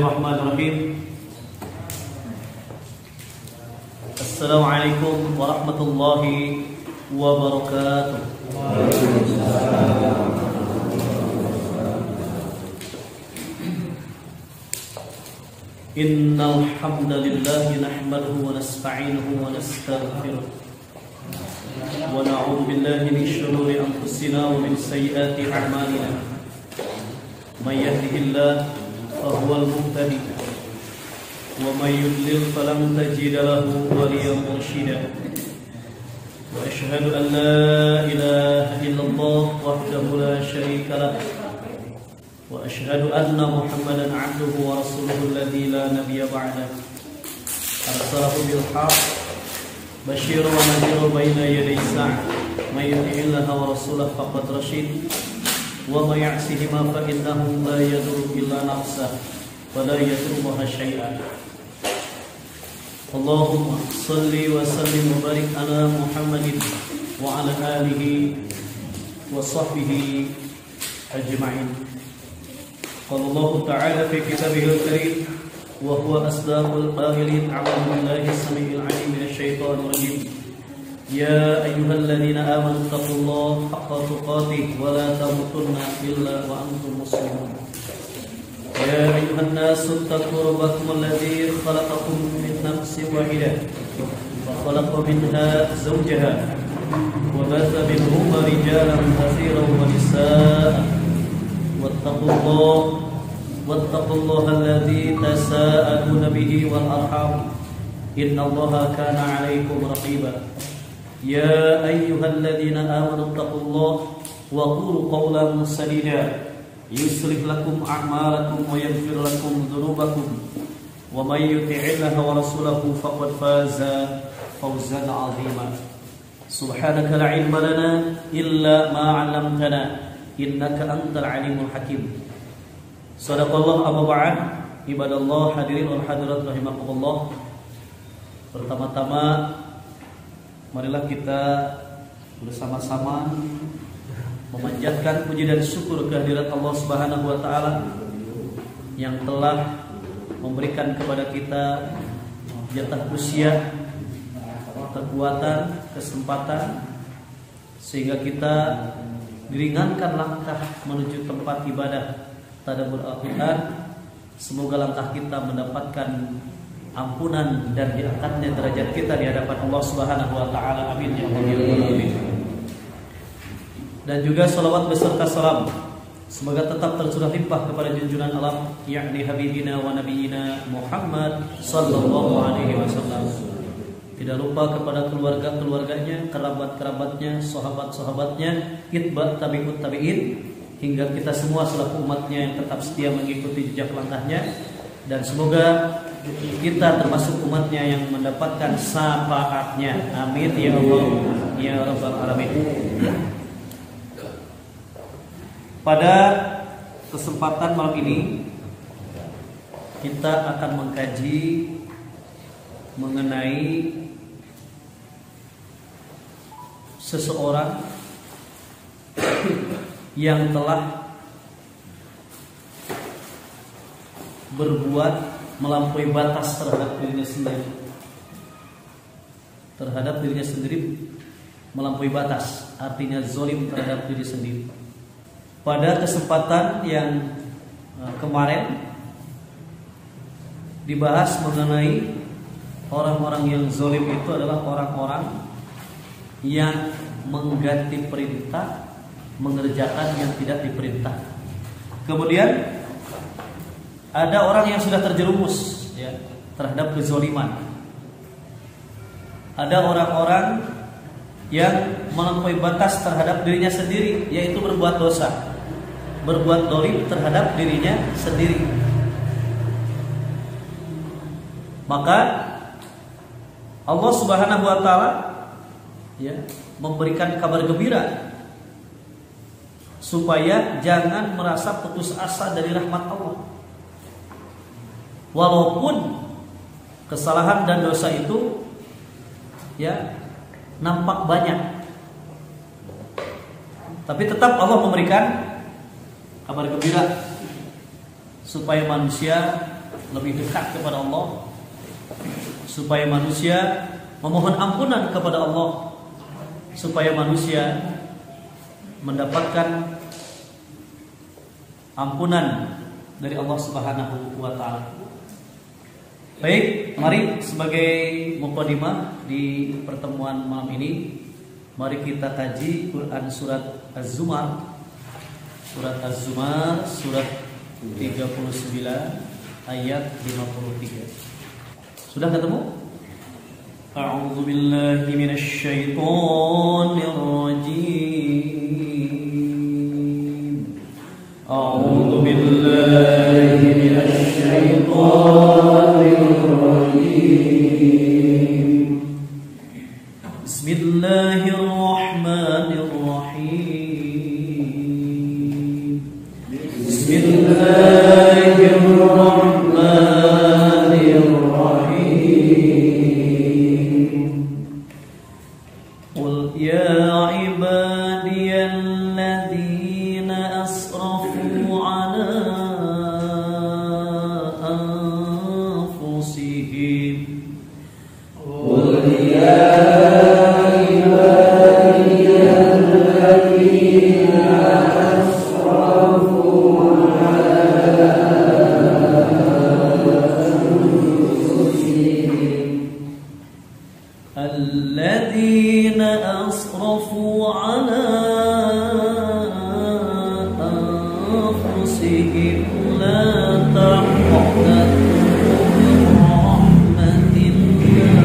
Bismillahirrahmanirrahim. Assalamualaikum warahmatullahi wabarakatuh. Innal hamdalillah nahmaduhu wa nasta'inuhu wa nastaghfiruh wa na'udzu billahi min shururi anfusina wa min sayyiati a'malina. May yahdihillahu fahuwal muhtadi wa may yudlil falan tajida lahu waliyyan mursyida. Wa asyhadu an la ilaha illallah wahdahu la syarika lah wa asyhadu anna Muhammadan 'abduhu wa rasuluhu alladzi la nabiyya ba'dah. Arsalahu bil haqq basyiran wa nadhiran baina yaday sa'ah. May yuti'illaha wa rasulahu faqad rasyid wa may ya'sihima fa innahu la yadurru illa nafsahu wa la yadurruha syai'an. Allahumma shalli wa sallim wa barik ala Muhammadin wa ala alihi wa sahbihi ajma'in. Qala Allah ta'ala fi kitabihil karim wa huwa asdaqul qailin. A'udzu billahi as-sami'il 'alim minasy syaithanir rajim. Ya ayyuhalladzina amanu taqullaha haqqa tuqatih wa la tamutunna illa wa antum muslimun. Ya ayyuhan nasu taqu rabbakum alladzi khalaqakum min nafsin wahidah wa khalaqa minha zawjaha wa batha minhuma rijalan katsiran wa nisaa'a wattaqullaha alladzi tasaaluna bihi wal arham innallaha kana 'alaikum raqiba. Ya ayyuhalladzina amanu taqullaha wa qulu qawlan sadida yuslih lakum a'malakum wa yaghfir lakum dhunubakum wa may yuti'illaha wa rasulahu faqad faza fawzan 'azima. Subhanaka la 'ilma lana illa ma 'allamtana innaka antal 'alimul hakim. Shadaqallah amma ba'd. Ibadallah hadirin wal hadirat rahimakumullah. Pertama-tama marilah kita bersama-sama memanjatkan puji dan syukur kehadirat Allah Subhanahu wa taala yang telah memberikan kepada kita jatah usia, kekuatan, kesempatan sehingga kita diringankan langkah menuju tempat ibadah tadabbur Al-Qur'an. Semoga langkah kita mendapatkan ampunan dan diangkatnya derajat kita di hadapan Allah Subhanahu wa taala. Amin ya rabbal alamin. Dan juga salawat beserta salam semoga tetap tercurah limpah kepada junjungan alam yakni habibina wa nabiyina Muhammad sallallahu alaihi wasallam. Tidak lupa kepada keluarga-keluarganya, kerabat-kerabatnya, sahabat-sahabatnya, itba' tabi'ut tabi'in hingga kita semua selaku umatnya yang tetap setia mengikuti jejak langkahnya. Dan semoga kita termasuk umatnya yang mendapatkan syafaatnya. Amin ya Allah ya rabbal alamin. Pada kesempatan malam ini kita akan mengkaji mengenai seseorang yang telah berbuat melampaui batas terhadap dirinya sendiri. Terhadap dirinya sendiri melampaui batas, artinya zalim terhadap diri sendiri. Pada kesempatan yang kemarin dibahas mengenai orang-orang yang zalim itu adalah orang-orang yang mengganti perintah, mengerjakan yang tidak diperintah. Kemudian ada orang yang sudah terjerumus ya, terhadap kezaliman. Ada orang-orang yang melampaui batas terhadap dirinya sendiri, yaitu berbuat dosa, berbuat zalim terhadap dirinya sendiri. Maka Allah Subhanahu wa taala ya memberikan kabar gembira supaya jangan merasa putus asa dari rahmat Allah. Walaupun kesalahan dan dosa itu ya nampak banyak, tapi tetap Allah memberikan kabar gembira supaya manusia lebih dekat kepada Allah, supaya manusia memohon ampunan kepada Allah, supaya manusia mendapatkan ampunan dari Allah Subhanahu wa taala. Baik, mari sebagai mukadimah di pertemuan malam ini, mari kita kaji Quran surat Az-Zumar. Surat Az-Zumar surat 39 ayat 53. Sudah ketemu? A'udzu billahi minasyaitonir rajim. A'udzu billahi minasyaitonir rajim. Bismillahirrahmanirrahim. Bismillahirrahmanirrahim. Qul ya ibadiyalladzina asrafu ala anfusihim. Qul ya الذين أسرفوا على أنفسهم لا تقنطوا من رحمة الله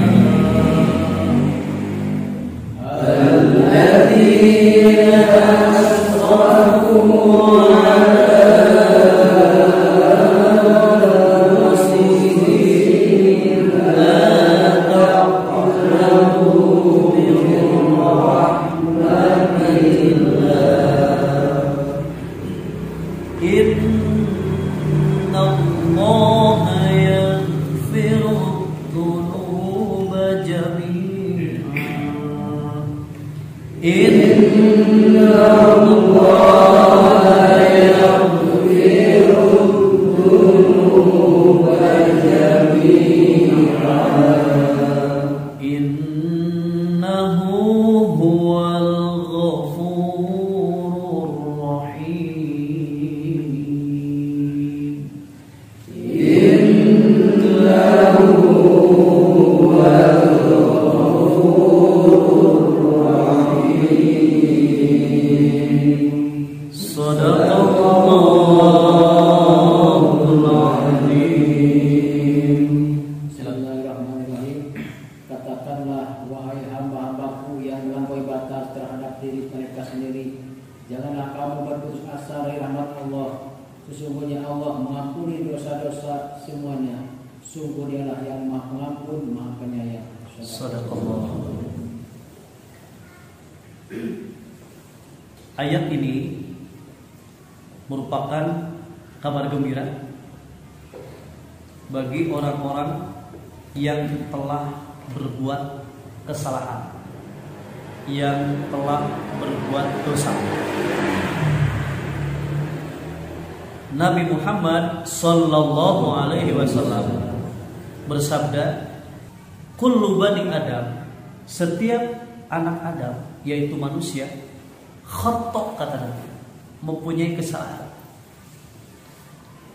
الذين أسرفوا Ayat ini merupakan kabar gembira bagi orang-orang yang telah berbuat kesalahan, yang telah berbuat dosa. Nabi Muhammad sallallahu alaihi wasallam bersabda, "Kullu bani Adam," setiap anak Adam yaitu manusia, khata' kata Nabi, mempunyai kesalahan.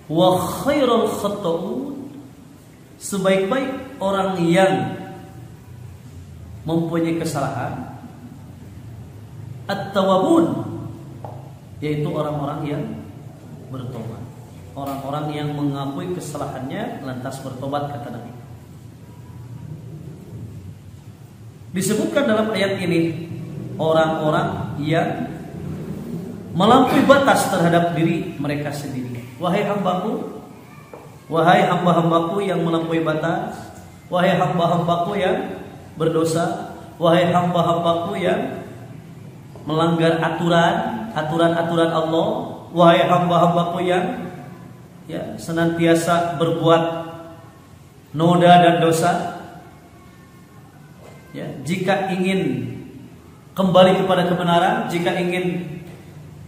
Wa khairul khata'un, sebaik-baik orang yang mempunyai kesalahan, at-tawwabun, yaitu orang-orang yang bertobat, orang-orang yang mengakui kesalahannya lantas bertobat, kata Nabi. Disebutkan dalam ayat ini orang-orang yang melampaui batas terhadap diri mereka sendiri. Wahai hambaku, wahai hamba-hambaku yang melampaui batas, wahai hamba-hambaku yang berdosa, wahai hamba-hambaku yang melanggar aturan-aturan Allah, wahai hamba-hambaku yang senantiasa berbuat noda dan dosa. Jika ingin kembali kepada kebenaran, jika ingin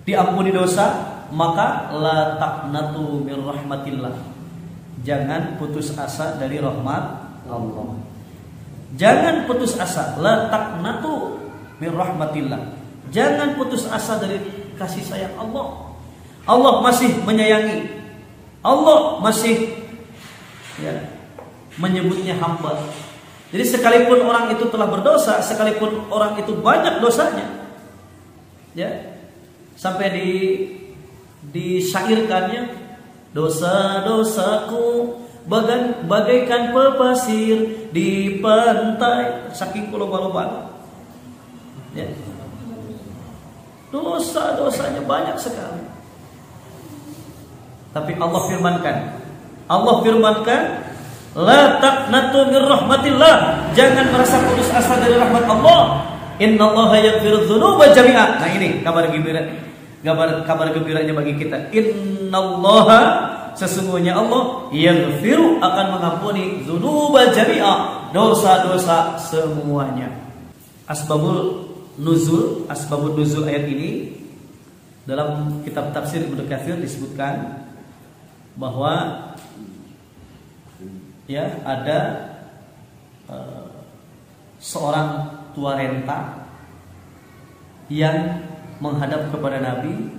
diampuni dosa, maka la taqnatu min rahmatillah. jangan putus asa dari rahmat Allah. Jangan putus asa, la taqnatu min rahmatillah. Jangan putus asa dari kasih sayang Allah. Allah masih menyayangi. Allah masih menyebutnya hamba. Jadi sekalipun orang itu telah berdosa, sekalipun orang itu banyak dosanya, sampai disyairkannya, dosa-dosaku bagaikan pepasir di pantai, saking loba-loba. Dosa-dosanya banyak sekali. Tapi Allah firmankan, la taqnatu min rahmatillah. Jangan merasa putus asa dari rahmat Allah. Innallaha yaghfiru dzunuba jami'a. Nah ini kabar gembiranya bagi kita. Innallaha, sesungguhnya Allah, yaghfiru, akan mengampuni, dzunuba jami'a, dosa-dosa semuanya. Asbabun nuzul ayat ini dalam kitab tafsir Ibnu Katsir disebutkan bahwa ada seorang tua renta yang menghadap kepada Nabi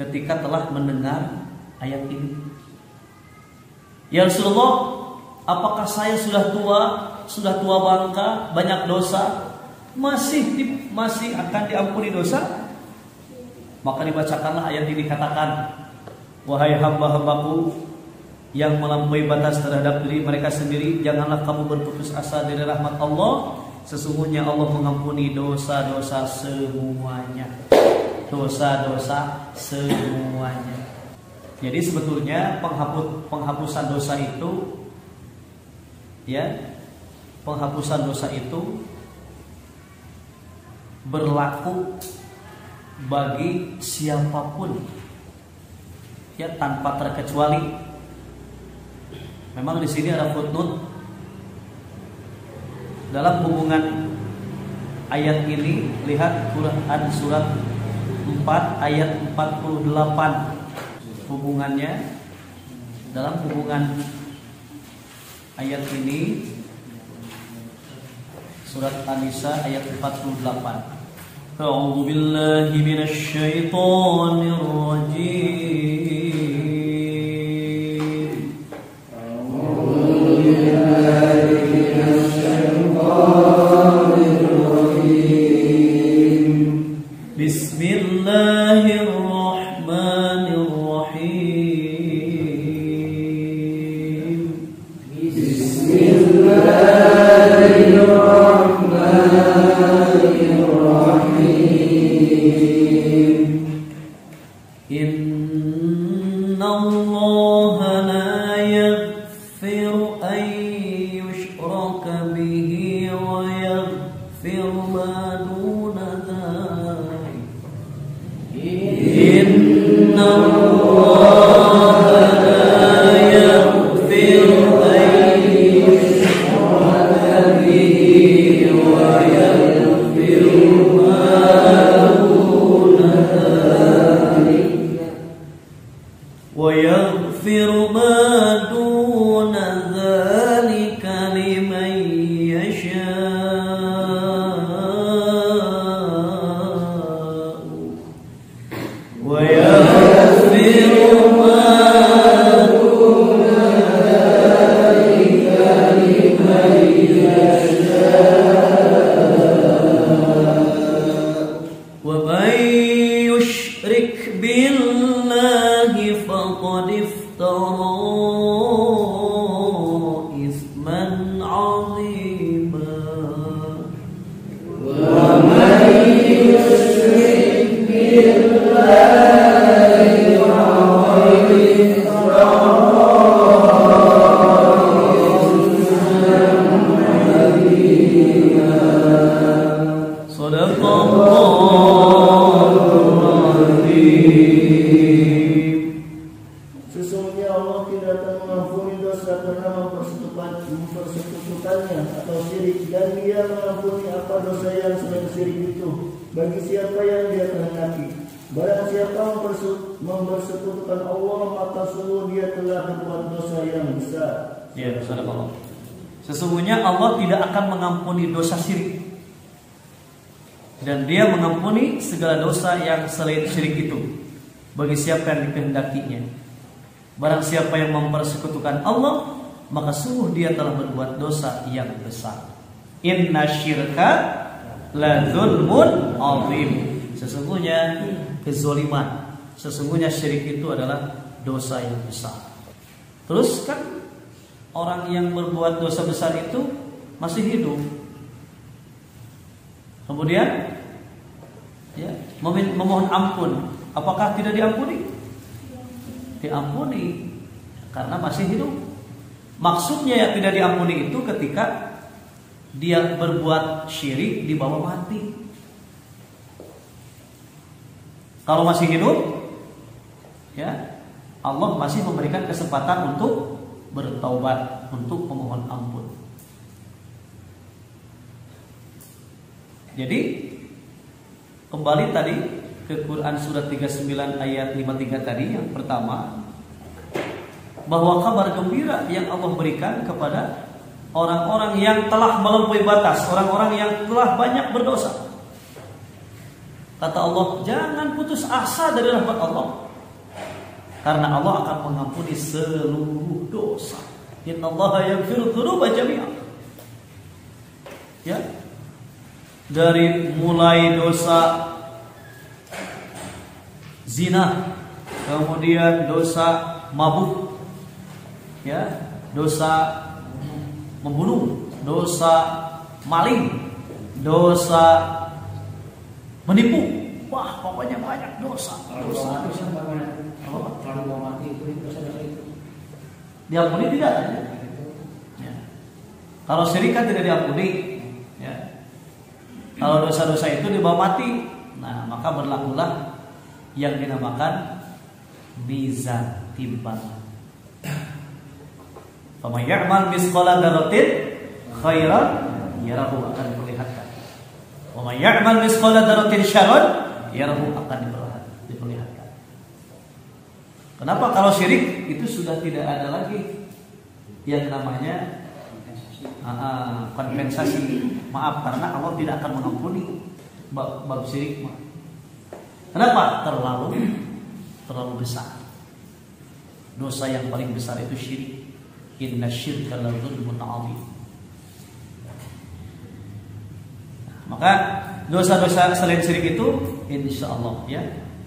ketika telah mendengar ayat ini. Ya Rasulullah, apakah saya sudah tua bangka, banyak dosa, masih akan diampuni dosa? Maka dibacakanlah ayat ini, katakan, wahai hamba-hambaku yang melampaui batas terhadap diri mereka sendiri, janganlah kamu berputus asa dari rahmat Allah. Sesungguhnya Allah mengampuni dosa-dosa semuanya. Dosa-dosa semuanya. Jadi sebetulnya penghapusan dosa itu, penghapusan dosa itu berlaku bagi siapapun, tanpa terkecuali. Memang di sini ada footnote dalam hubungan ayat ini. Lihat Quran surat 4 ayat 48. Hubungannya dalam hubungan ayat ini, surat An-Nisa ayat 48. A'udzu billahi minasy syaithanir rajim. mempersekutukannya atau syirik, dan Dia mengampuni apa dosa yang selain syirik itu bagi siapa yang Dia kehendaki. Barang siapa mempersekutukan Allah, maka sungguh dia telah berbuat dosa yang besar. Ya, subhanallah. Sesungguhnya Allah tidak akan mengampuni dosa syirik, dan Dia mengampuni segala dosa yang selain syirik itu bagi siapa yang dikehendakinya. Barang siapa yang mempersekutukan Allah, maka sungguh dia telah berbuat dosa yang besar. Inna syirka la dzulmun azim. Sesungguhnya kezaliman, sesungguhnya syirik itu adalah dosa yang besar. Terus kan orang yang berbuat dosa besar itu masih hidup, kemudian ya, memohon ampun, apakah tidak diampuni? Diampuni, karena masih hidup. Maksudnya yang tidak diampuni itu ketika dia berbuat syirik di bawah mati. Kalau masih hidup, ya Allah masih memberikan kesempatan untuk bertaubat, untuk memohon ampun. Jadi kembali tadi ke Quran surat 39 ayat 53 tadi, yang pertama, bahwa kabar gembira yang Allah berikan kepada orang-orang yang telah melampaui batas, orang-orang yang telah banyak berdosa. Kata Allah, jangan putus asa dari rahmat Allah, karena Allah akan mengampuni seluruh dosa. Innallaha yaghfiru dzunuba jami'an. Ya, dari mulai dosa zina, kemudian dosa mabuk, ya, dosa membunuh, dosa maling, dosa menipu. Wah, pokoknya banyak dosa. Diampuni tidak? Ya. Kalau syirik kan tidak diampuni. Ya. Kalau dosa-dosa itu dibawa mati, nah maka berlakulah yang dinamakan mizan, timbangan. Faman ya'mal misqala dzarratin khairan yarahu, akan diperlihatkan. Wa man ya'mal misqala dzarratin syarran yarahu, akan diperlihatkan. Kenapa? Kalau syirik itu sudah tidak ada lagi yang namanya kompensasi. Maaf, karena Allah tidak akan mengampuni bab syirik. Kenapa? Terlalu besar. Dosa yang paling besar itu syirik. Inna syirka la dzulmun adzim. Maka dosa-dosa selain syirik itu insyaallah ya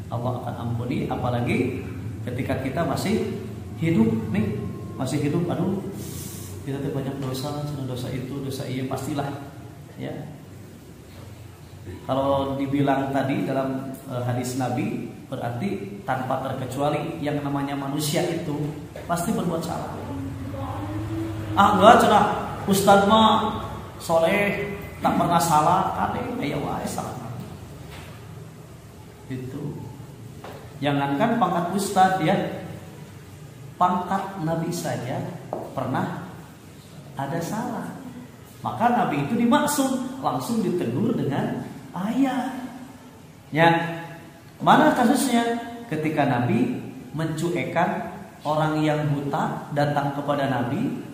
Allah akan ampuni, apalagi ketika kita masih hidup nih, masih hidup. Aduh, kita tuh banyak dosa, dosa itu, dosa iya, pastilah ya. Kalau dibilang tadi dalam hadis Nabi, berarti tanpa terkecuali yang namanya manusia itu pasti berbuat salah. Enggak, cenah Ustaz mah soleh, tak pernah salah, kade aya wae salah. Itu. Jangankan pangkat ustaz ya, pangkat nabi saja pernah ada salah. Maka nabi itu dimaksud, langsung ditegur dengan ayat. Ya. Mana kasusnya? Ketika nabi mencuekkan orang yang buta datang kepada nabi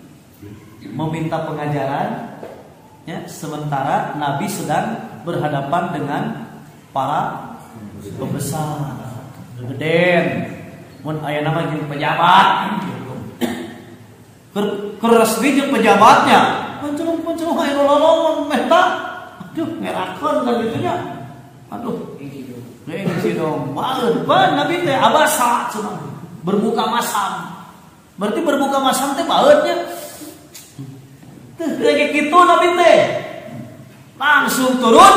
meminta pengajaran, ya, sementara nabi sedang berhadapan dengan para pembesar, geden, mun aya nama jeung pejabat, keras jeung pejabatnya, pencelung aya lolong meta, aduh ngerakeun kan gitunya, aduh, gengsi dong, banget, nabi teh abasa, cenah, bermuka masam, berarti bermuka masam teh baeutnya. Lagi gitu nabi teh langsung turun,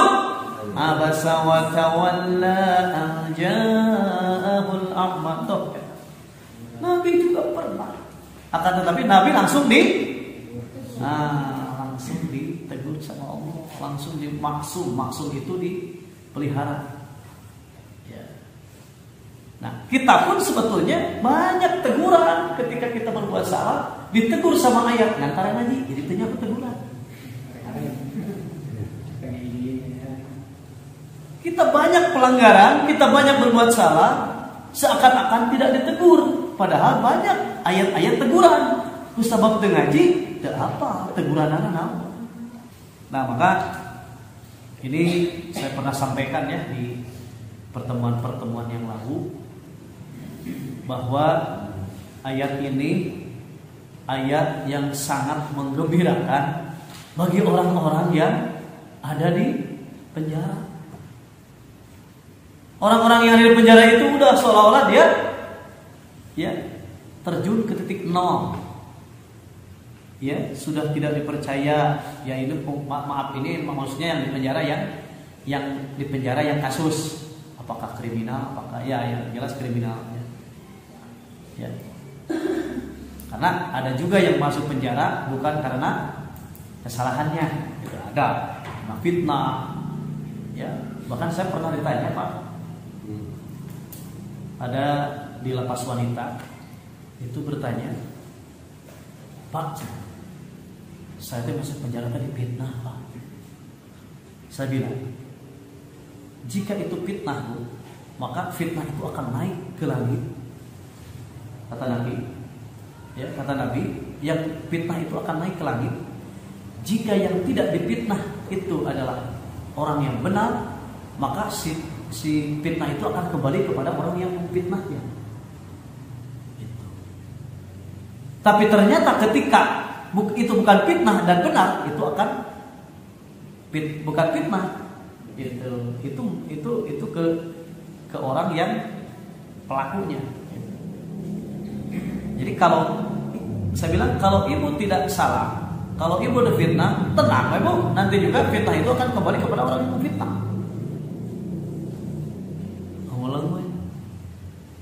abasa wa tawalla ja'ahul a'ma. Nabi juga pernah, akan tetapi nabi langsung ditegur sama Allah, langsung maksum itu dipelihara. Ya. Nah, kita pun sebetulnya banyak teguran ketika kita berbuat salah, ditegur sama ayat ngantara ngaji, jadi ternyata teguran. Kita banyak pelanggaran, kita banyak berbuat salah, seakan-akan tidak ditegur. Padahal banyak ayat-ayat teguran. Kusabab ngaji, tidak apa teguran anak. Nah maka ini saya pernah sampaikan ya di pertemuan-pertemuan yang lalu, bahwa ayat ini ayat yang sangat menggembirakan bagi orang-orang yang ada di penjara. Orang-orang yang ada di penjara itu udah seolah-olah dia ya terjun ke titik nol. Ya, sudah tidak dipercaya. Ya ini maaf ini maksudnya yang di penjara yang di penjara yang kasus apakah kriminal, apakah ya yang jelas kriminal ya. Karena ada juga yang masuk penjara bukan karena kesalahannya, gitu. Ada karena fitnah. Ya, bahkan saya pernah ditanya, Pak. Ada di lapas wanita itu bertanya, Pak, saya itu masuk penjara tadi fitnah, Pak. Saya bilang, jika itu fitnah, Bu, maka fitnah itu akan naik ke langit. Kata Nabi, ya kata Nabi, yang fitnah itu akan naik ke langit. Jika yang tidak difitnah itu adalah orang yang benar, maka si fitnah itu akan kembali kepada orang yang memfitnahnya. Gitu. Tapi ternyata ketika itu bukan fitnah dan benar, itu akan bukan fitnah. Itu ke orang yang pelakunya. Jadi kalau saya bilang kalau ibu tidak salah, kalau ibu ada fitnah, tenang ibu, nanti juga fitnah itu akan kembali kepada orang yang memfitnah.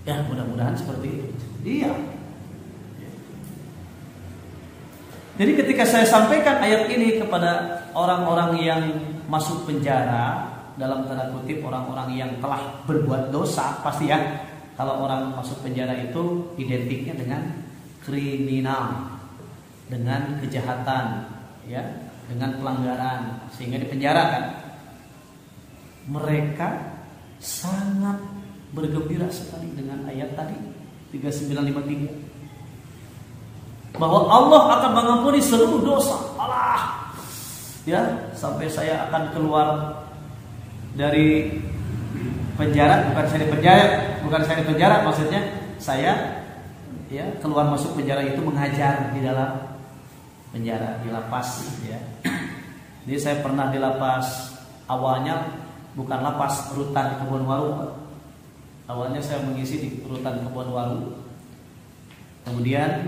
Ya mudah-mudahan seperti itu. Iya. Jadi ketika saya sampaikan ayat ini kepada orang-orang yang masuk penjara, dalam tanda kutip orang-orang yang telah berbuat dosa, pasti ya. Kalau orang masuk penjara itu identiknya dengan kriminal, dengan kejahatan, ya, dengan pelanggaran, sehingga dipenjarakan. Mereka sangat bergembira sekali dengan ayat tadi 3953, bahwa Allah akan mengampuni seluruh dosa. Allah, ya, sampai saya akan keluar dari penjara, bukan saya di penjara, maksudnya saya ya keluar masuk penjara itu mengajar di dalam penjara, di lapas ya. Jadi saya pernah di lapas, awalnya bukan lapas, rutan Kebonwaru. Awalnya saya mengisi di rutan Kebonwaru, kemudian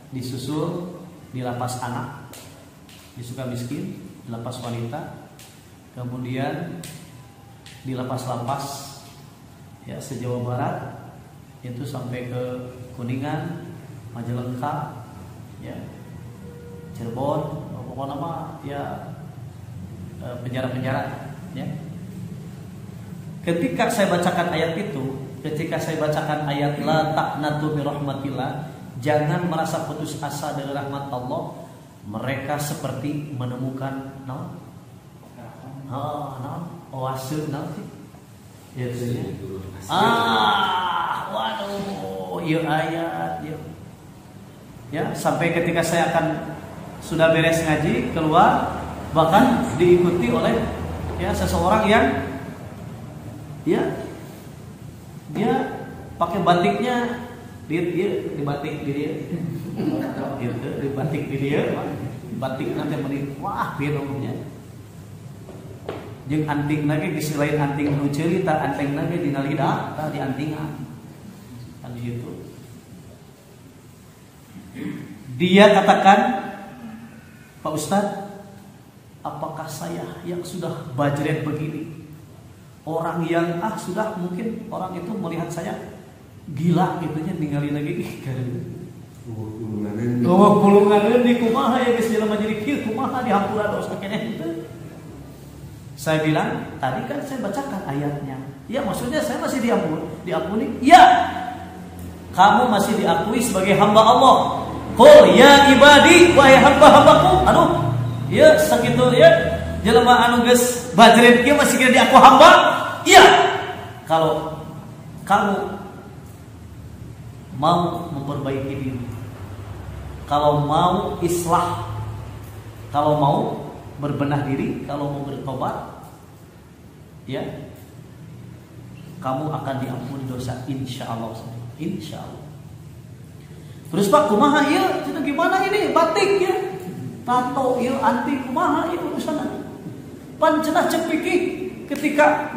disusul di lapas anak di Sukamiskin, di lapas wanita, kemudian di lapas-lapas ya se-Jawa Barat itu sampai ke Kuningan, Majalengka, ya, Cirebon, pokoknya mah ya penjara-penjara ya. Ketika saya bacakan ayat itu, ketika saya bacakan ayat la taqnatu min rahmatillah, jangan merasa putus asa dari rahmat Allah, mereka seperti menemukan oase nanti. Ya, waduh, iya ayat ya. Ya, sampai ketika saya akan sudah beres ngaji, keluar, bahkan diikuti oleh ya seseorang yang dia pakai batiknya, dia dibatik di dia, dibatik di dia, batik nanti menit, wah dia nomornya. Jeung anting lagi di selain anting nu ceuli tah anting lagi dina lidah tah di antingan. Kan gitu. Dia katakan, Pak Ustadz, apakah saya yang sudah bajret begini, orang yang sudah mungkin orang itu melihat saya gila gitunya, ninggalin lagi pulungan di kumaha ya geus jelema jadi kieu kumaha dihampura dosa keneh itu. Saya bilang, tadi kan saya bacakan ayatnya. Ya maksudnya saya masih diampuni. Ya, kamu masih diakui sebagai hamba Allah. Qul ya ibadi, wahai hamba-hambaku. Aduh, ya sakitu ya jelema anu geus bajret kieu masih kira diaku hamba. Iya. Kalau kamu mau memperbaiki diri, kalau mau islah, kalau mau berbenah diri, kalau mau bertobat, ya, kamu akan diampuni dosa, insya Allah. Insya Allah. Terus Pak, kumaha ya? Itu gimana ini? Batik ya, tato ya, anti kumaha ya urusan. Pan cenah cepiki ketika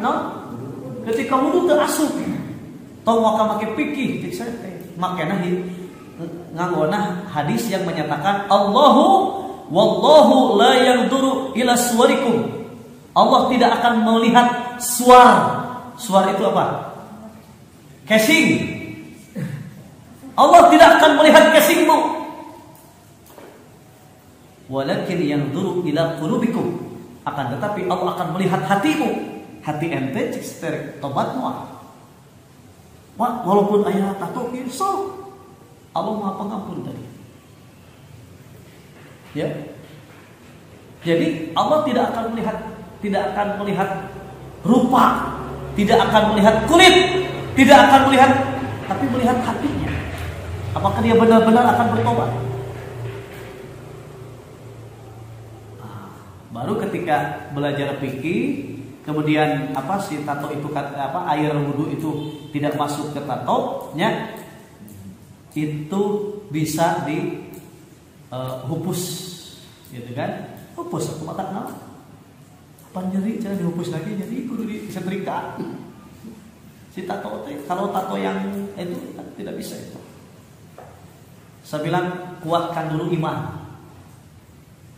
ketika wudu teu asup. Tong waka make pikih, cek saya teh. Makana nganggona hadis yang menyatakan wallahu la yanzuru ila suwarikum. Allah tidak akan melihat suar. Suar itu apa? Casing. Allah tidak akan melihat casingmu. Walakin yanzuru ila qulubikum. Akan tetapi Allah akan melihat hatimu. Hati ente cek sterek tobat moal. Walaupun ayah tato so Allah Maha Pengampun tadi. Ya. Jadi Allah tidak akan melihat rupa, tidak akan melihat kulit, tidak akan melihat, tapi melihat hatinya. Apakah dia benar-benar akan bertobat? Baru ketika belajar fikih, kemudian si tato itu air wudu itu tidak masuk ke tatonya, itu bisa dihupus, gitu kan? Hupus aku mata kenal. Apa nyeri jangan dihupus lagi, jadi kudu disetrika. Si tato kalau tato yang itu tidak bisa itu. Saya bilang kuatkan dulu iman,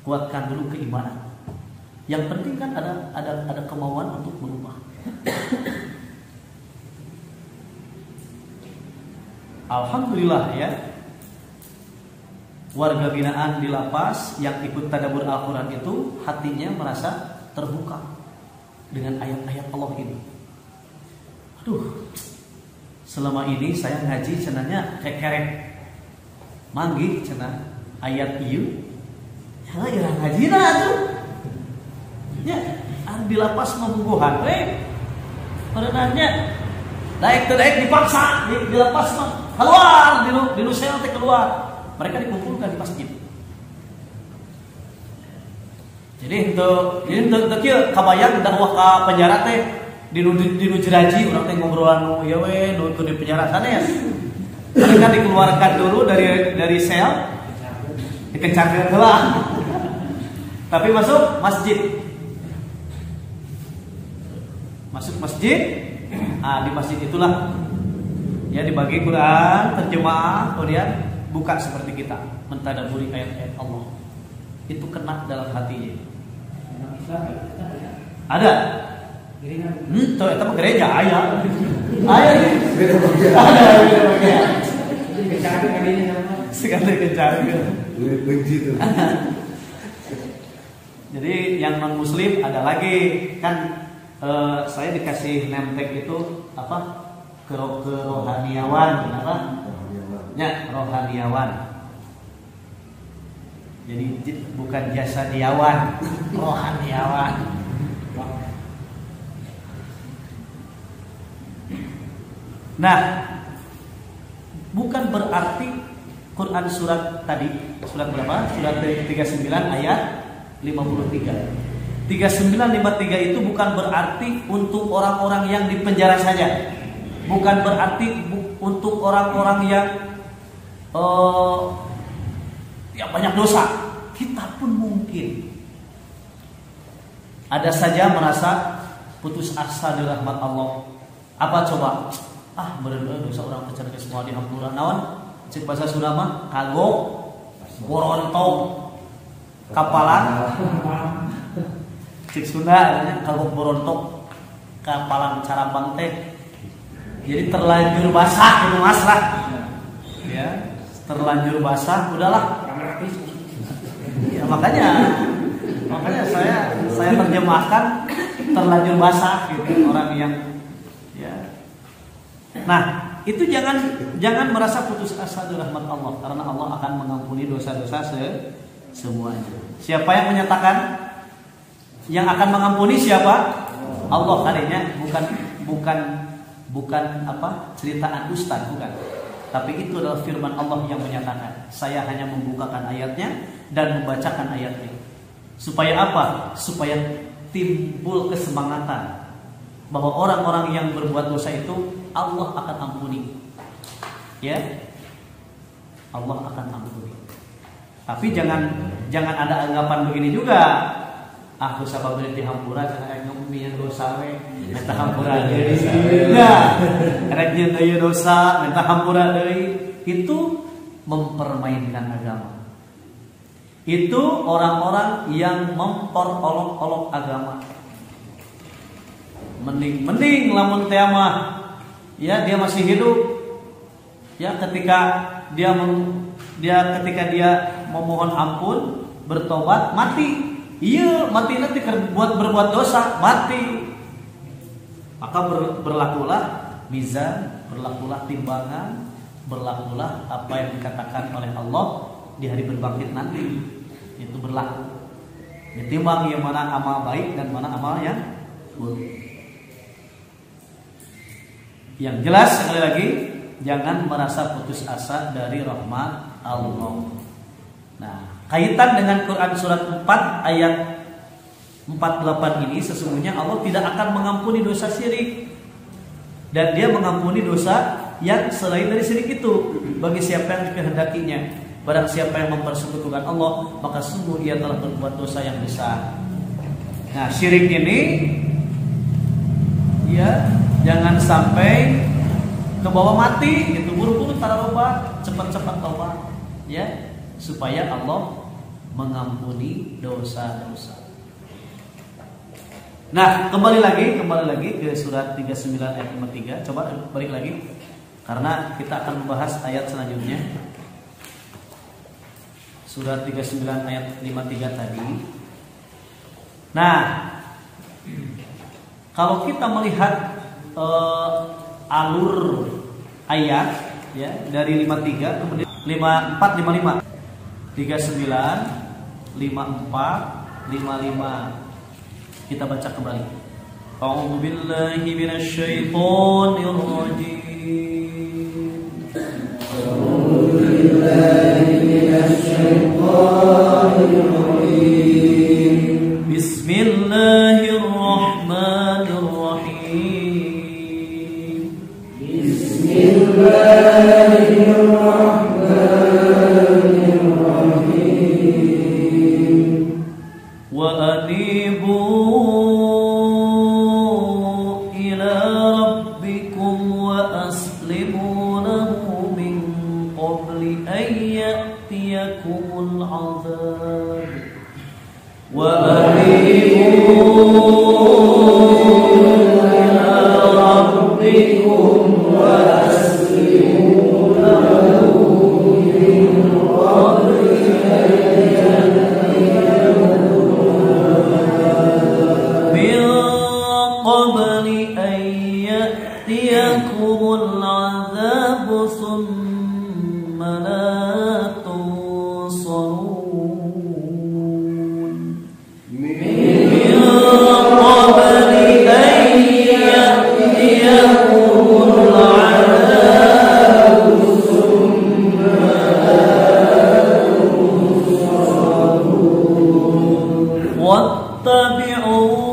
kuatkan dulu keimanan. Yang penting kan ada kemauan untuk berubah. Alhamdulillah ya, warga binaan di lapas yang ikut tadabbur Al-Quran itu hatinya merasa terbuka dengan ayat-ayat Allah ini. Aduh, selama ini saya ngaji cenanya kekerek manggih cenah ayat ieu. Ya irah ngajina atuh. Ya, di lapas membubuhan parenanya daek dipaksa di lapas mah keluar di sel teh keluar. Mereka dikumpulkan di masjid. Jadi untuk kieu kabayang dakwah ka penjara teh di jeraji urang teh ngobrolan ya we nu di penjara sana ya. Mereka dikeluarkan dulu dari sel, dikencarkeun heula. Tapi masuk masjid. Masuk masjid, di masjid itulah ya dibagi Quran, terjemah, kemudian buka seperti kita mentadabburi ayat-ayat Allah. Itu kena dalam hatinya. Ada. Tuh itu mah gereja aya. Aya beda bagian. Ada beda bagian. Kencang kalinya sama. Sekali kencang. Benci tuh. Jadi yang non muslim ada lagi kan. Saya dikasih nemtek itu kerohaniawan, Ya, rohaniawan. Jadi bukan jasadiawan, rohaniawan. Nah, bukan berarti Quran surat tadi, surat berapa? Surat 39 ayat 53. 3953 itu bukan berarti untuk orang-orang yang di penjara saja. Bukan berarti untuk orang-orang yang banyak dosa. Kita pun mungkin ada saja merasa putus asa dari rahmat Allah. Apa coba? Bener-bener dosa orang percaya semua dihampura. Naon? Cek bahasa Sunda mah kagok, borontok, kapalan. Cik Sunda kagok borontok kapalan carabang teh. Jadi terlanjur basah itu Mas lah. Ya, terlanjur basah udahlah. Ya makanya saya terjemahkan terlanjur basah gitu orang yang ya. Nah, itu jangan merasa putus asa dari rahmat Allah karena Allah akan mengampuni dosa-dosa semuanya. Siapa yang menyatakan yang akan mengampuni siapa? Allah kalinya bukan apa ceritaan ustaz, bukan. Tapi itu adalah firman Allah yang menyatakan. Saya hanya membukakan ayatnya dan membacakan ayatnya. Supaya apa? Supaya timbul kesemangatan bahwa orang-orang yang berbuat dosa itu Allah akan ampuni. Ya. Allah akan ampuni. Tapi jangan ada anggapan begini juga. Aku sabab berarti hampura karena ngomongin dosa we minta hampura deui. Nah, rek nyeun dosa minta hampura deui, itu mempermainkan agama. Itu orang-orang yang memperolok-olok agama. Mending lamun teh mah ya dia masih hidup. Ya ketika dia memohon ampun, bertobat, mati. Iya, mati nanti berbuat dosa, mati. Maka berlakulah mizan, berlakulah timbangan, berlakulah apa yang dikatakan oleh Allah di hari berbangkit nanti. Itu berlaku. Ditimbang yang mana amal baik dan mana amal yang buruk. Yang jelas sekali lagi, jangan merasa putus asa dari rahmat Allah. Nah, kaitan dengan Quran surat 4 ayat 48 ini, sesungguhnya Allah tidak akan mengampuni dosa syirik. Dan dia mengampuni dosa yang selain dari syirik itu bagi siapa yang dikehendakinya. Barang siapa yang mempersekutukan Allah, maka sungguh ia telah berbuat dosa yang besar. Nah, syirik ini ya jangan sampai ke bawah mati, gitu. Buru-buru tarobat, cepat-cepat taubat, ya, supaya Allah mengampuni dosa-dosa. Nah, kembali lagi ke surat 39 ayat 53. Coba balik lagi, karena kita akan membahas ayat selanjutnya. Surat 39 ayat 53 tadi. Nah, kalau kita melihat alur ayat ya dari 53 kemudian 54 55 39 54 55 kita baca kembali. A'udzu billahi minasyaitonir rajim. A'udzu billahi minasyaitonir rajim. Bismillahirrahmanirrahim. Bismillahirrahmanirrahim. Wa anibu ila rabbikum wa aslimu lahu min qabli an ya'tiyakumul 'adzab. Wa anibu ila rabbikum wa aslimu lahu min qabli an ya'tiyakumul 'adzab thumma la tunsarun. Min qabli an ya'tiyakumul 'adzab thumma la tunsarun. Wattabi'u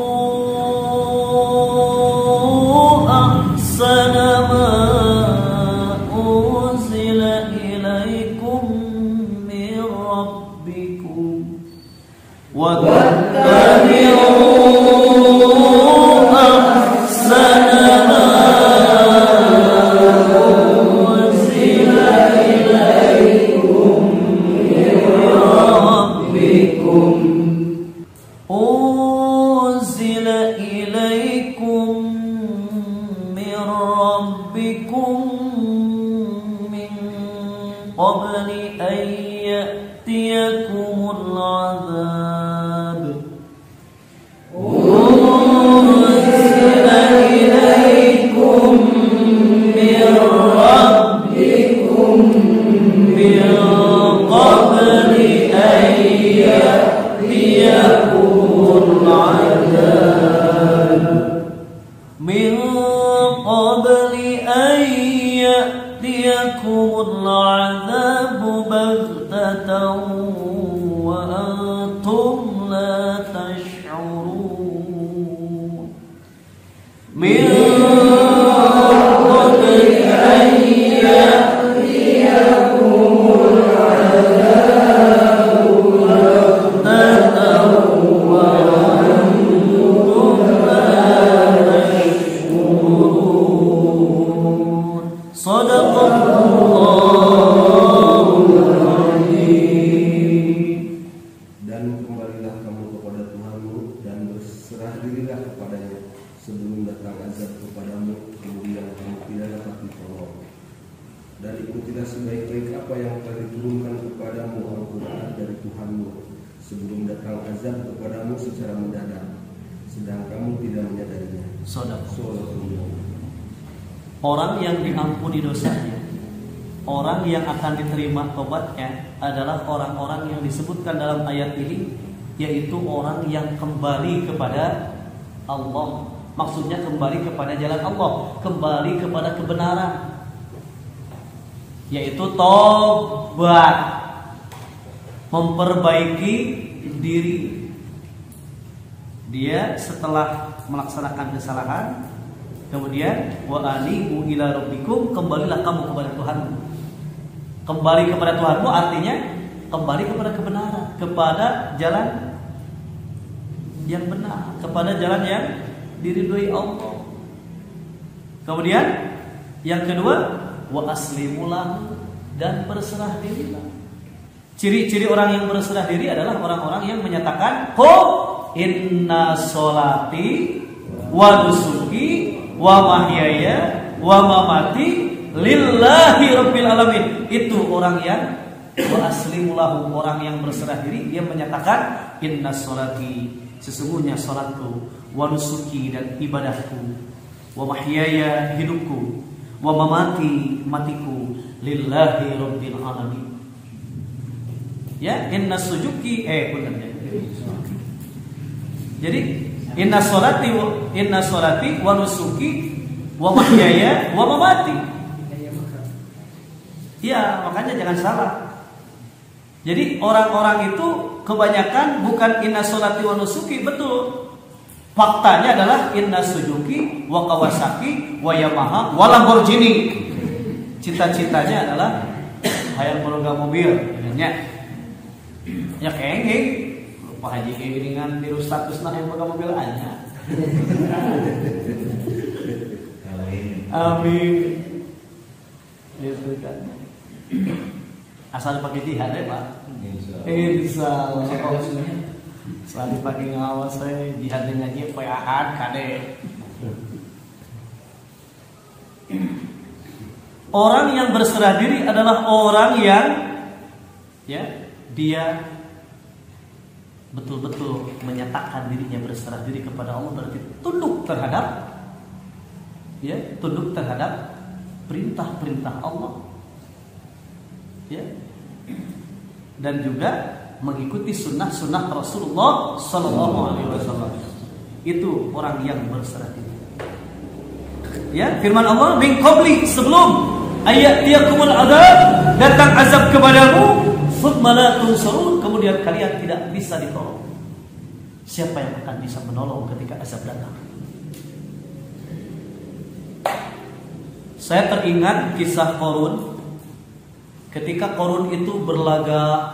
وأنتم لا تشعرون من قبل أن يأتيكم العذاب بغتة وأنتم لا تشعرون صدق sebelum datang azab kepadamu, kemudian kamu tidak dapat ditolong. Dan ikutilah sebaik-baik apa yang telah diturunkan kepadamu Al-Quran dari Tuhanmu sebelum datang azab kepadamu secara mendadak, sedang kamu tidak menyadarinya. Orang yang diampuni dosanya, orang yang akan diterima tobatnya adalah orang-orang yang disebutkan dalam ayat ini, yaitu orang yang kembali kepada Allah. Maksudnya kembali kepada jalan Allah, kembali kepada kebenaran, yaitu tobat, memperbaiki diri. Dia setelah melaksanakan kesalahan, kemudian wa anibu ila rabbikum, kembalilah kamu kepada Tuhanmu. Kembali kepada Tuhanmu artinya kembali kepada kebenaran, kepada jalan yang benar, kepada jalan yang diridhoi Allah. Kemudian yang kedua, wa aslimu lahu, dan berserah dirilah. Ciri-ciri orang yang berserah diri adalah orang-orang yang menyatakan inna sholati wa nusuki wa mahyaya wa mamati lillahi rabbil alamin. Itu orang yang wa aslimu lahu, orang yang berserah diri. Dia menyatakan inna sholati, sesungguhnya salatku, wa nusuki, dan ibadahku, wa mahyaya, hidupku, wa mamati, matiku, lillahi rabbil alamin. Ya, inna sujuki benar. Jadi inna sholati wa nusuki wa mahyaya wa mamati. Ya, makanya jangan salah. Jadi orang-orang itu kebanyakan bukan inna sholati wa nusuki, betul. Faktanya adalah inna sujuki wa Kawasaki wa Yamaha wa Lamborghini. Cita-citanya adalah hayang boga mobil, ya kenging. Lupa haji keinginan tiru statusna hayang boga mobil aja. Amin. Itu kan. Asal pakai jihad ya Pak. Insyaallah. Selalu pakai ngawas saya jihad dengan nyepeaan kade. Orang yang berserah diri adalah orang yang dia betul-betul menyatakan dirinya berserah diri kepada Allah, berarti tunduk terhadap perintah-perintah Allah. Dan juga mengikuti sunnah-sunnah Rasulullah Sallallahu Alaihi Wasallam. Itu orang yang berserah diri. Ya, firman Allah, min qabli, sebelum ayatiyakumul adab, datang azab kepadamu, thumma la tunsarun, kemudian kalian tidak bisa ditolong. Siapa yang akan bisa menolong ketika azab datang? Saya teringat kisah Qarun. Ketika Qarun itu berlaga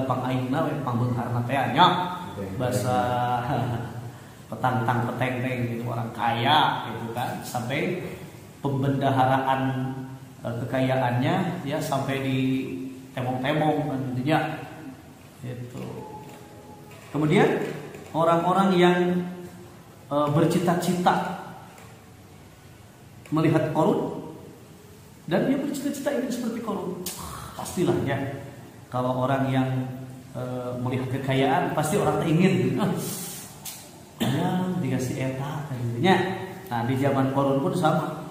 pangaina we pangbeungharna teh nya bahasa petantang peteng-teng gitu, orang kaya gitu kan, sampai pembendaharaan kekayaannya ya sampai di temong-temong kan intinya itu. Kemudian orang-orang yang bercita-cita melihat Qarun dan dia bercita-cita ingin seperti Qarun. Pastilah ya, kalau orang yang melihat kekayaan pasti orang ingin dikasih eta intinya. Nah di zaman Qarun pun sama.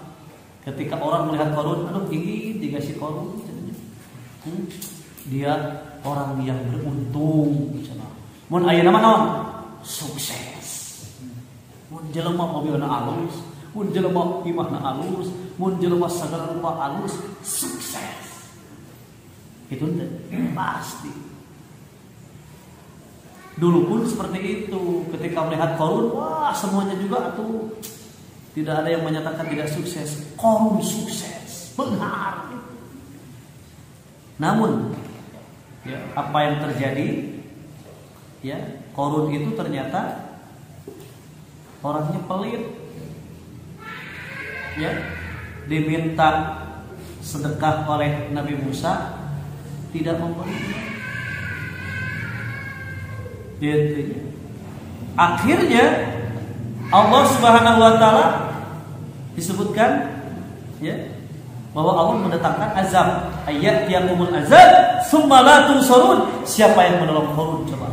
Ketika orang melihat Qarun, aduh ingin dikasih Qarun, dia orang yang beruntung. Mun aya nama naon? Sukses. Mun jelema mobilna alus, mun jelema imahna alus, mun jelema sagala rupa alus, sukses. Itu pasti. Dulu pun seperti itu. Ketika melihat Qarun, wah semuanya juga tuh tidak ada yang menyatakan tidak sukses. Qarun sukses, benar. Namun, ya, apa yang terjadi? Ya, Qarun itu ternyata orangnya pelit. Ya, diminta sedekah oleh Nabi Musa, tidak memberinya. Gitu. Akhirnya Allah Subhanahu wa taala disebutkan ya bahwa Allah mendatangkan azab. Ayat yaqumul azab summa la tunsarun. Siapa yang menolong Qarun coba?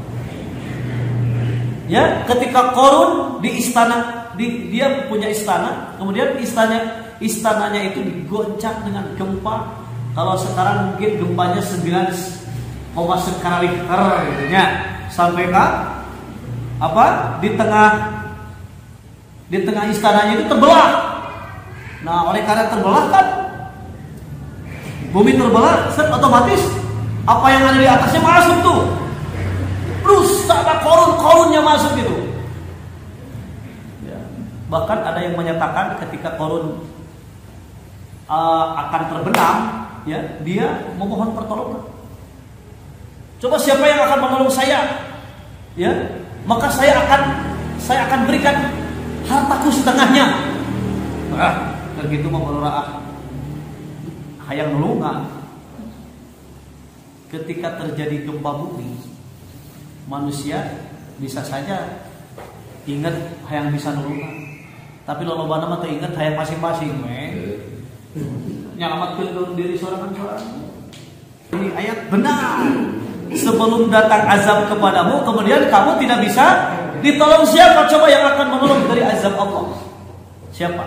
Ya, ketika Qarun di istana, dia punya istana, kemudian istananya itu digoncang dengan gempa. Kalau sekarang mungkin gempanya 9,1 skala Richter gitu ya. Sampai ke apa? Di tengah istananya itu terbelah. Nah, oleh karena terbelah kan bumi terbelah, otomatis apa yang ada di atasnya masuk tuh. Rusak Qarunnya masuk gitu. Ya. Bahkan ada yang menyatakan ketika Qarun akan terbenam, ya, dia memohon pertolongan. Coba siapa yang akan menolong saya? Ya, maka saya akan berikan hartaku setengahnya. Begitu mau berdoa hayang nulungan. Ketika terjadi gempa bumi, manusia bisa saja ingat hayang bisa nulungan. Tapi lolobana mah teu ingat hayang masing-masing nyelamatkeun diri sorangan. Ini ayat benar. Sebelum datang azab kepadamu, kemudian kamu tidak bisa ditolong. Siapa coba yang akan menolong dari azab Allah? Siapa?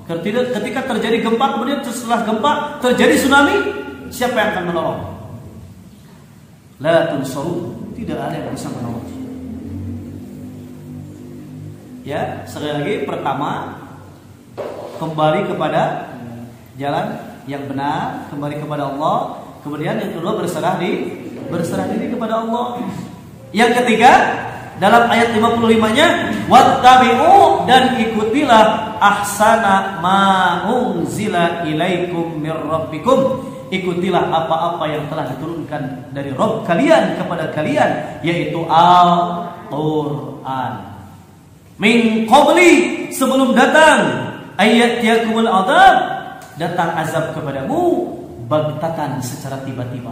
Ketika terjadi gempa, kemudian setelah gempa terjadi tsunami, siapa yang akan menolong? La tunsarun, tidak ada yang bisa menolong. Ya, sekali lagi, pertama kembali kepada jalan yang benar, kembali kepada Allah. Kemudian yang kedua berserah diri kepada Allah. Yang ketiga dalam ayat 55-nya wattabi'u, dan ikutilah ahsana ma unzila ilaikum mir rabbikum. Ikutilah apa-apa yang telah diturunkan dari Rabb kalian kepada kalian, yaitu Al-Qur'an. Min qabli, sebelum datang ayat yakumul adab, datang azab kepadamu bagtatan secara tiba-tiba.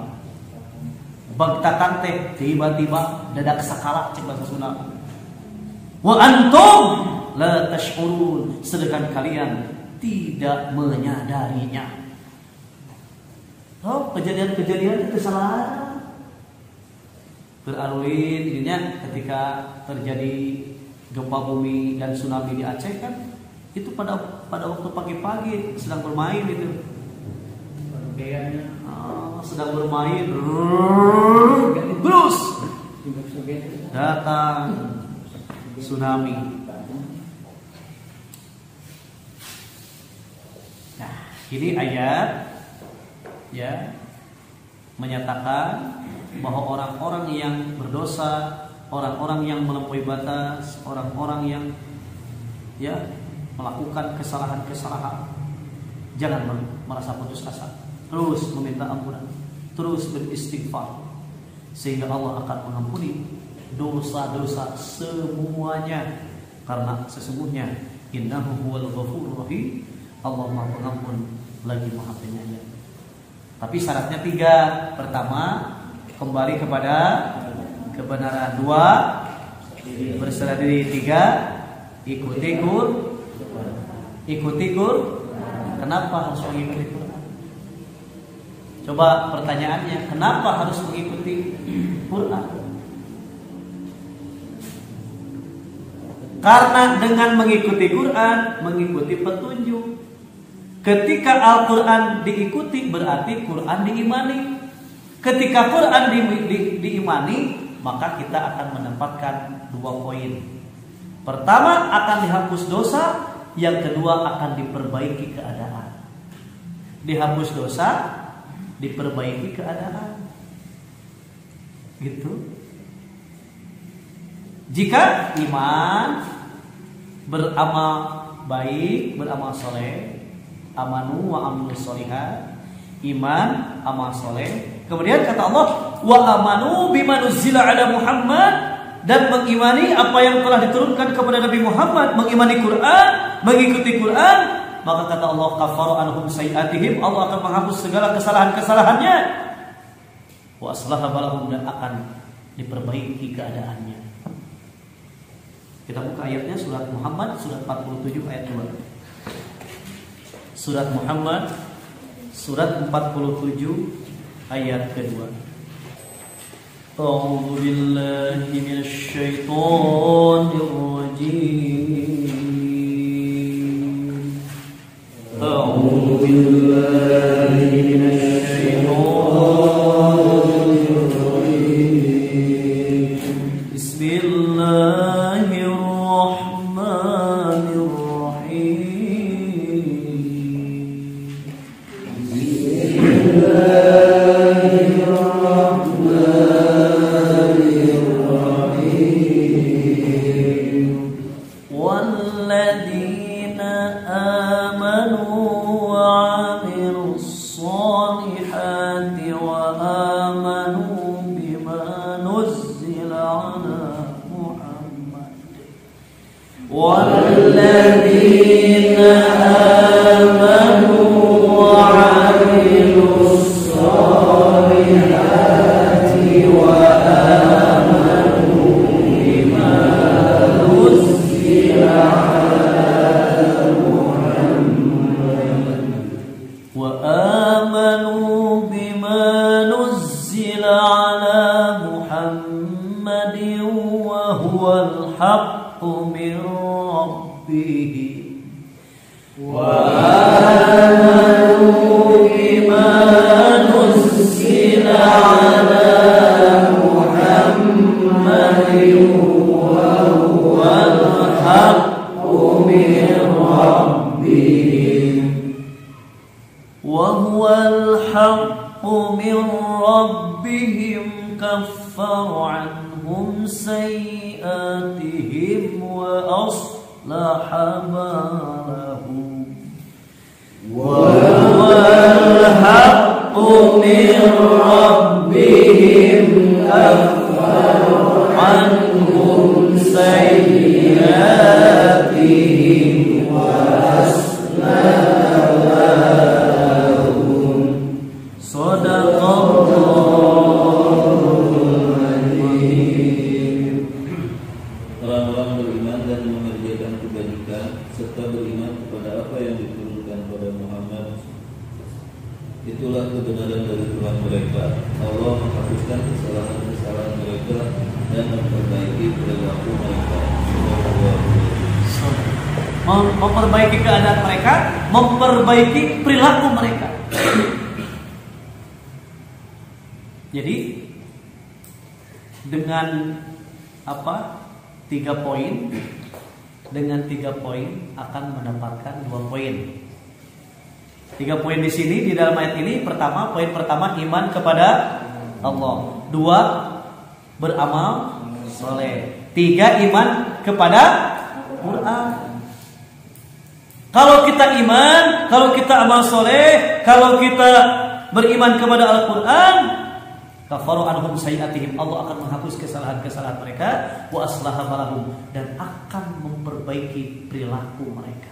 Bagtatan teh tiba-tiba, dadak sakala cek bahasa Sunda. Wa antum la tash'urun, sedangkan kalian tidak menyadarinya. Oh, kejadian-kejadian itu salah. Beralulin ininya ketika terjadi gempa bumi dan tsunami di Aceh kan, itu pada waktu pagi-pagi sedang bermain itu. Sedang bermain, terus datang tsunami. Nah, ini ayat ya menyatakan bahwa orang-orang yang berdosa, orang-orang yang melampaui batas, orang-orang yang ya melakukan kesalahan-kesalahan, jangan merasa putus asa. Terus meminta ampunan, terus beristighfar, sehingga Allah akan mengampuni dosa-dosa semuanya. Karena sesungguhnya innahu huwal ghafurur rahim, Allah Maha Pengampun lagi Maha Penyayang. Tapi syaratnya 3. Pertama, kembali kepada kebenaran. 2, berserah diri. 3, ikuti Qur'an. Kenapa harus mengikuti Qur'an? Coba pertanyaannya, kenapa harus mengikuti Quran? Karena dengan mengikuti Quran, mengikuti petunjuk. Ketika Al-Quran diikuti, berarti Quran diimani. Ketika Quran diimani, maka kita akan mendapatkan 2 poin. Pertama, akan dihapus dosa. Yang kedua, akan diperbaiki keadaan. Dihapus dosa, diperbaiki keadaan. Gitu. Jika iman, beramal baik, beramal soleh, amanu wa amilus solihat, iman, amal soleh. Kemudian kata Allah, wa amanu bima nuzila ala Muhammad, dan mengimani apa yang telah diturunkan kepada Nabi Muhammad, mengimani Quran, mengikuti Quran, maka kata Allah, kafaru anhum sayiatihim, Allah akan menghapus segala kesalahan-kesalahannya, wa aslaha balahum, dan akan diperbaiki keadaannya. Kita buka ayatnya, surat Muhammad, surat 47 ayat 2. Surat Muhammad, surat 47 ayat kedua. A'udzu billahi minasy syaithanir rajim. A'udzu billahi minasy syaithanir rajim. Bismillahirrahmanirrahim. والذين آمنوا وعملوا الصالحات وآمنوا بما نزل على محمد والذين آمنوا وعملوا الصالحات وآمنوا بما نزل على محمد وهو الحق من ربهم وآمنوا بما نزل على محمد وهو الحق من ربهم وهو الحق من ربهم كفر عنهم سيئاتهم وأصلح بالهم وهو الحق من ربهم كفر عنهم سيئاتهم وأصلح بالهم صدق Orang-orang beriman dan mengerjakan kebajikan serta beriman kepada apa yang diturunkan pada Muhammad, itulah kebenaran dari Tuhan mereka. Allah menghapuskan kesalahan-kesalahan mereka dan memperbaiki perilaku mereka. Memperbaiki keadaan mereka, memperbaiki perilaku mereka. Jadi dengan apa? 3 poin. Dengan 3 poin akan mendapatkan 2 poin. 3 poin di sini di dalam ayat ini. Pertama, poin pertama iman kepada Allah. 2 beramal soleh. 3 iman kepada Quran. Kalau kita iman, kalau kita amal soleh, kalau kita beriman kepada Al-Quran, kafaru anhum sayiatihim, Allah akan menghapus kesalahan-kesalahan mereka, wa aslaha balahum, dan akan memperbaiki perilaku mereka.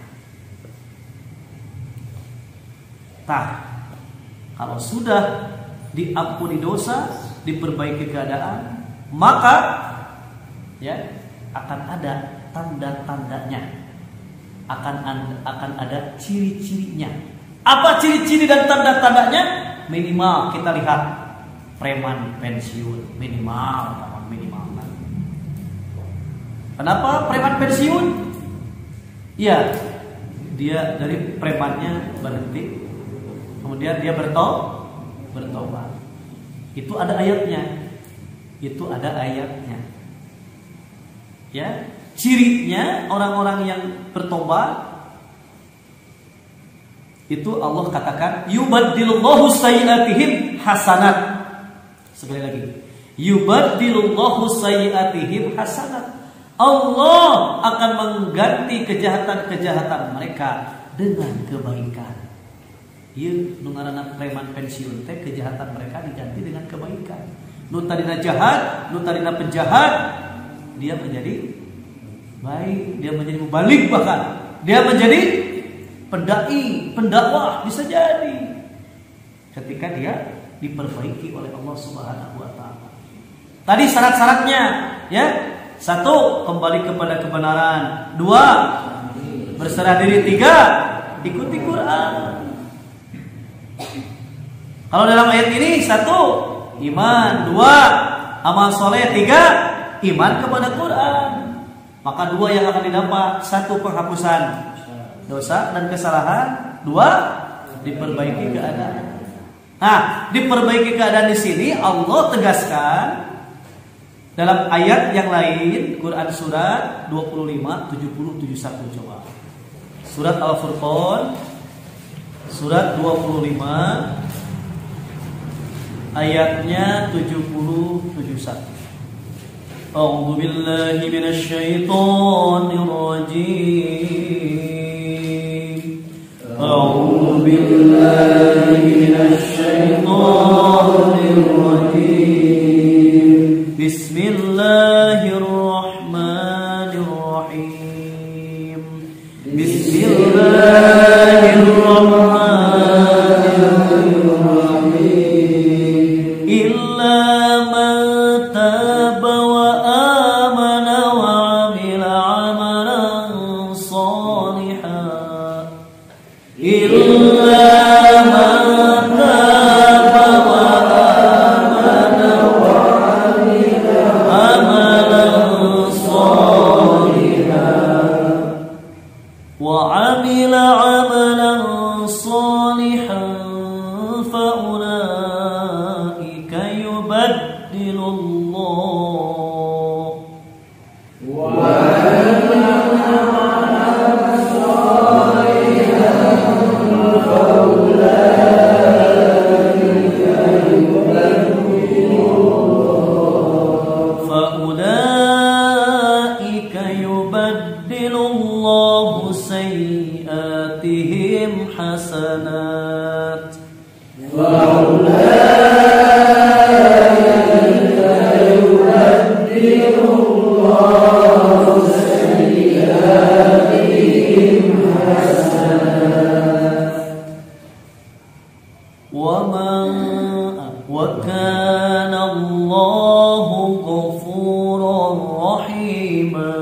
Nah, kalau sudah diampuni dosa, diperbaiki keadaan, maka ya akan ada tanda-tandanya, akan ada ciri-cirinya. Apa ciri-ciri dan tanda-tandanya? Minimal kita lihat preman pensiun, minimal. Kenapa preman pensiun? Ya, dia dari premannya berhenti, kemudian dia bertobat. Itu ada ayatnya. Ya, cirinya orang-orang yang bertobat Itu Allah katakan yubaddilullahu sayyi'atihim hasanat. Sekali lagi, yubaddilullahu sayyi'atihim hasanat. Allah akan mengganti kejahatan-kejahatan mereka dengan kebaikan. Ieu nu ngaranna preman pensiun teh kejahatan mereka diganti dengan kebaikan. Nu tadina jahat, nu tadina penjahat, dia menjadi baik, dia menjadi mubalik, bahkan dia menjadi pendai, pendakwah, bisa jadi ketika dia diperbaiki oleh Allah Subhanahu wa taala. Tadi syarat-syaratnya, ya. 1, kembali kepada kebenaran. 2, berserah diri. 3, ikuti Quran. Kalau dalam ayat ini 1, iman. 2, amal soleh. 3, iman kepada Quran. Maka 2 yang akan didapat. 1, penghapusan dosa dan kesalahan. 2, diperbaiki keadaan. Nah, diperbaiki keadaan di sini Allah tegaskan dalam ayat yang lain, Quran surat 25, 70, 71. Coba. Surat Al-Furqan surat 25 ayatnya 70, 71. A'udzu billahi minasyaitonir rajim. أعوذ بالله من الشيطان الرجيم بسم الله الرحمن الرحيم بسم الله الرحمن الرحيم إلا من تاب وآمن وعمل عملا صالحا إلا من تاب وآمن وعمل عملا صالحا فأولئك يبدل الله سيئاتهم حسنات وكان الله غفورا رحيما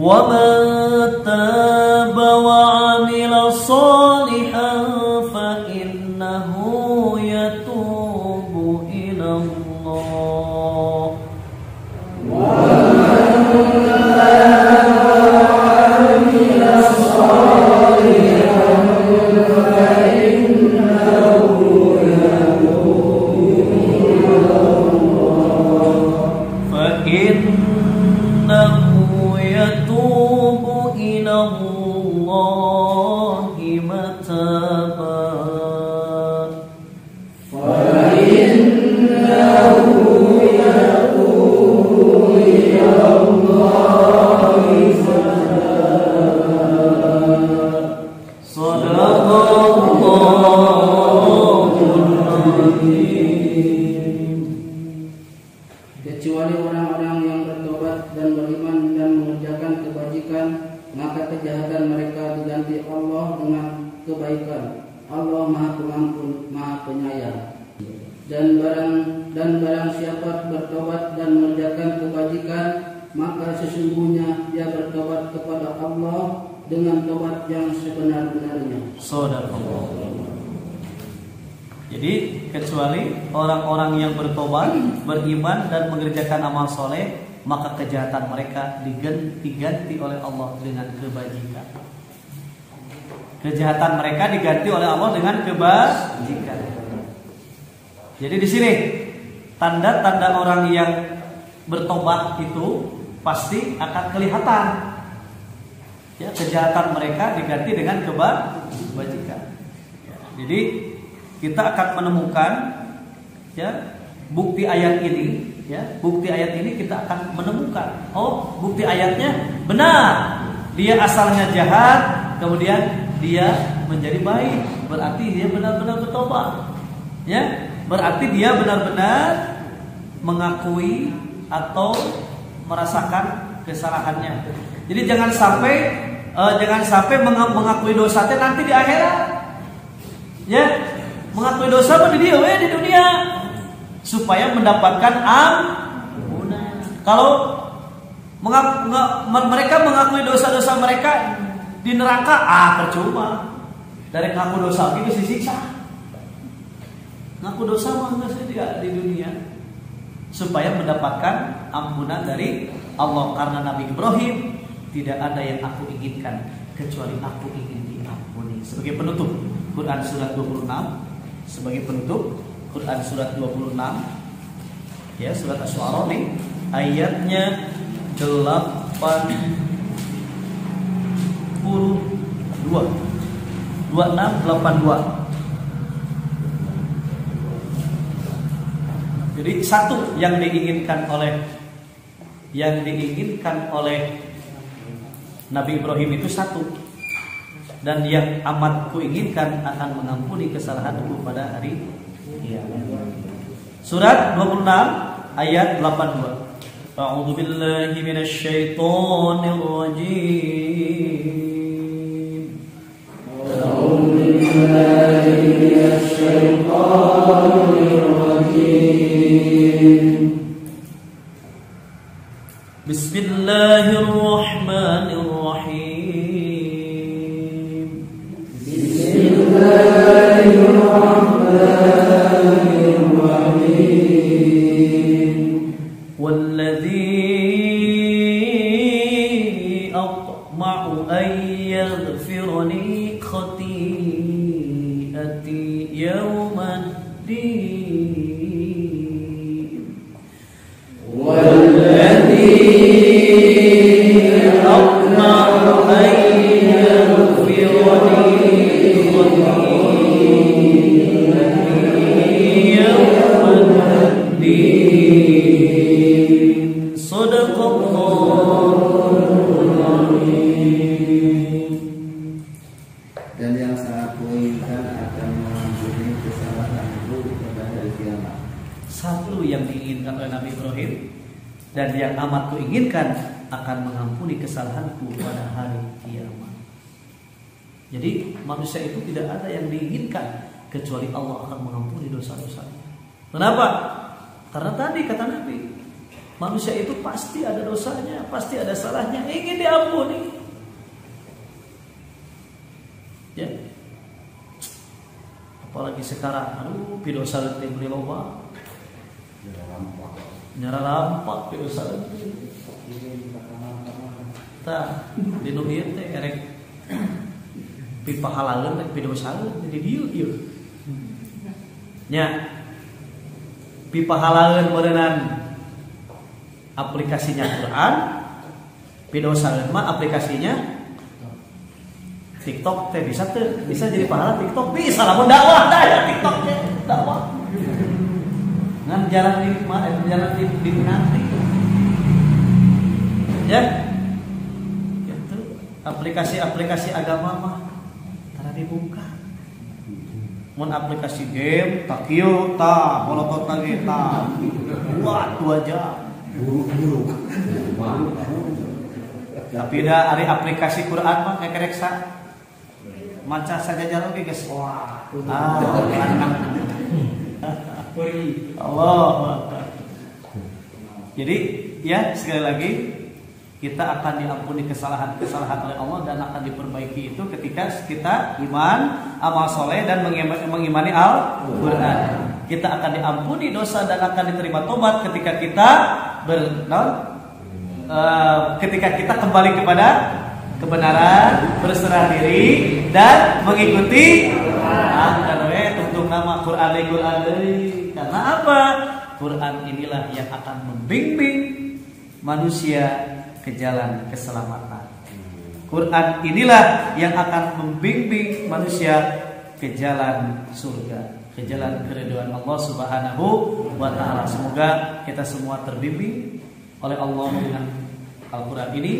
ومن تاب وعمل صالحا فإنه يتوب إلى الله يتوب إلى الله متابا فإنه يتوب إلى الله متابا صدق الله العظيم. Kecuali orang-orang yang bertobat dan beriman dan mengerjakan kebajikan, maka kejahatan mereka diganti Allah dengan kebaikan. Allah Maha Pengampun, Maha Penyayang. Dan barang siapa bertobat dan mengerjakan kebajikan, maka sesungguhnya dia bertobat kepada Allah dengan tobat yang sebenar-benarnya. Sadaqallah. Jadi kecuali orang-orang yang bertobat, beriman dan mengerjakan amal soleh, maka kejahatan mereka diganti oleh Allah dengan kebajikan. Kejahatan mereka diganti oleh Allah dengan kebajikan. Jadi di sini tanda-tanda orang yang bertobat itu pasti akan kelihatan. Ya, kejahatan mereka diganti dengan kebajikan. Ya, jadi kita akan menemukan ya bukti ayat ini. Ya, bukti ayat ini kita akan menemukan. Oh, bukti ayatnya benar. Dia asalnya jahat, kemudian dia menjadi baik. Berarti dia benar-benar bertobat. Ya, berarti dia benar-benar mengakui atau merasakan kesalahannya. Jadi jangan sampai mengakui dosa teh nanti di akhirat. Ya, mengakui dosa di dunia supaya mendapatkan ampunan. Kalau mereka mengakui dosa-dosa mereka di neraka, percuma. Dari ngaku dosa itu disiksa. Ngaku dosa mah di dunia supaya mendapatkan ampunan dari Allah. Karena Nabi Ibrahim, tidak ada yang aku inginkan kecuali aku ingin diampuni. Sebagai penutup Quran surat 26, sebagai penutup Quran surat 26, ya, surat Asy-Syu'ara nih, ayatnya 2682. Jadi satu yang diinginkan oleh Nabi Ibrahim itu satu, dan yang amat kuinginkan akan mengampuni kesalahanku pada hari kiamat. Surat 26 ayat 82. A'udzu billahi minasyaitonir rajim. A'udzu billahi minasyaitonir rajim. Bismillahirrahmanirrahim. Bismillahirrahmanirrahim. Walladzi atma'u an yaghfirani khati'ati yawmaddin. Walladzi atma'u an yaghfirani khati'ati yawmaddin. Dan yang sangat kuinginkan akan mengampuni kesalahanku pada hari kiamat. Satu yang diinginkan oleh Nabi Ibrahim, dan yang amat kuinginkan akan mengampuni kesalahanku pada hari kiamat. Jadi manusia itu tidak ada yang diinginkan kecuali Allah akan mengampuni dosa-dosanya. Kenapa? Karena tadi kata Nabi, manusia itu pasti ada dosanya, pasti ada salahnya, ingin diampuni. Ya. Apalagi sekarang, dosa leutik beli loba. Nyara lampak dosa leutik. Tah, di nu ieu teh erek pipa halaleun rek dosa jadi dieu. Nya. Pipa halaleun meureunnan aplikasinya Quran, video salin mah aplikasinya TikTok teh bisa jadi pahala TikTok bisa lamun dakwah dah ya TikTok teh dakwah. Ngan jalan di nanti. Ya. Gitu. Aplikasi-aplikasi agama mah tara dibuka. Mun aplikasi game tak kieu tah molotot lagi tah. Wah, 2 jam. Buruk. Tapi ada aplikasi Quran mah kayak reksa. Maca saja jalan oge geus. Wah. Allah. Jadi ya sekali lagi kita akan diampuni kesalahan-kesalahan oleh Allah dan akan diperbaiki itu ketika kita iman, amal soleh dan mengimani Al-Quran. Kita akan diampuni dosa dan akan diterima tobat ketika kita ketika kita kembali kepada kebenaran, berserah diri dan mengikuti Quran. Tungtung nama Quran Karena apa? Quran inilah yang akan membimbing manusia ke jalan keselamatan. Quran inilah yang akan membimbing manusia ke jalan surga, ke jalan keridhaan Allah Subhanahu wa taala. Semoga kita semua terbimbing oleh Allah dengan Al-Quran ini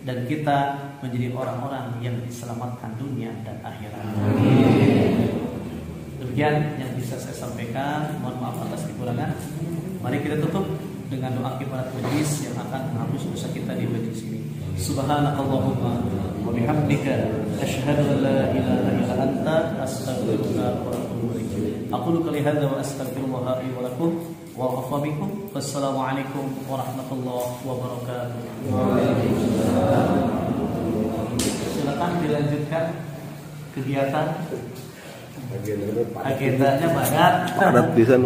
dan kita menjadi orang-orang yang diselamatkan dunia dan akhirat. Demikian yang bisa saya sampaikan. Mohon maaf atas kekurangan. Mari kita tutup dengan doa kifarat majlis yang akan menghapus dosa kita di majlis ini. Subhanakallahumma wa bihamdika asyhadu an la ilaha illa anta astaghfiruka wa atubu ilaik. Aqulu qouli hadza wa astaghfirullah li wa lakum wa afa bikum. Wassalamualaikum warahmatullahi wabarakatuh. Silakan dilanjutkan kegiatan. Agendanya banyak. Padat pisan.